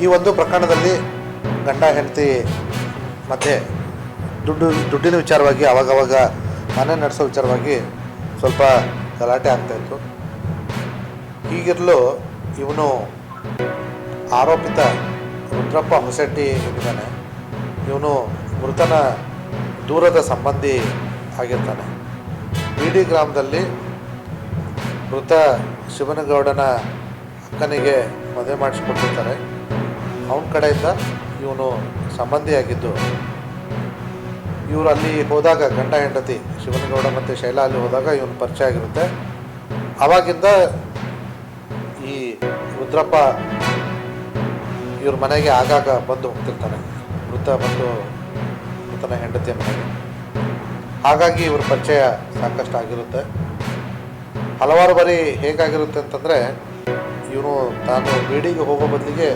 ಈ ಒಂದು ಪ್ರಕರಣದಲ್ಲಿ ಗಂಡ ಹೆಂಡತಿ ಮಧ್ಯೆ ದುಡ್ಡಿನ ವಿಚಾರವಾಗಿ ಅವಾಗವಾಗ ಮನೆ ನಡೆಸೋ ವಿಚಾರವಾಗಿ ಸ್ವಲ್ಪ ಗಲಾಟೆ ಆಗ್ತಾಯಿತ್ತು. ಹೀಗಿರಲು ಇವನು ಆರೋಪಿತ ರುದ್ರಪ್ಪ ಹೊಸಟ್ಟಿ ಏನಿದ್ದಾನೆ, ಇವನು ಮೃತನ ದೂರದ ಸಂಬಂಧಿ ಆಗಿರ್ತಾನೆ. ಬಿಡಿ ಗ್ರಾಮದಲ್ಲಿ ಮೃತ ಶಿವನಗೌಡನ ಅಕ್ಕನಿಗೆ ಮದುವೆ ಮಾಡಿಸ್ಕೊಟ್ಟಿರ್ತಾರೆ. ಅವನ ಕಡೆಯಿಂದ ಇವನು ಸಂಬಂಧಿಯಾಗಿದ್ದು, ಇವರು ಅಲ್ಲಿ ಹೋದಾಗ ಗಂಡ ಹೆಂಡತಿ ಶಿವನಗೌಡ ಮತ್ತು ಶೈಲಾ ಅಲ್ಲಿ ಹೋದಾಗ ಇವನು ಪರಿಚಯ ಆಗಿರುತ್ತೆ. ಆವಾಗಿಂದ ಈ ರುದ್ರಪ್ಪ ಇವ್ರ ಮನೆಗೆ ಆಗಾಗ ಬಂದು ಹೋಗ್ತಿರ್ತಾನೆ, ಮೃತ ಮತ್ತು ಮೃತನ ಹೆಂಡತಿಯ ಮನೆಗೆ. ಹಾಗಾಗಿ ಇವ್ರ ಪರಿಚಯ ಸಾಕಷ್ಟು ಆಗಿರುತ್ತೆ. ಹಲವಾರು ಬಾರಿ ಹೇಗಾಗಿರುತ್ತೆ ಅಂತಂದರೆ, ಇವನು ತಾನು ಬೀಡಿಗೆ ಹೋಗೋ ಬದಲಿಗೆ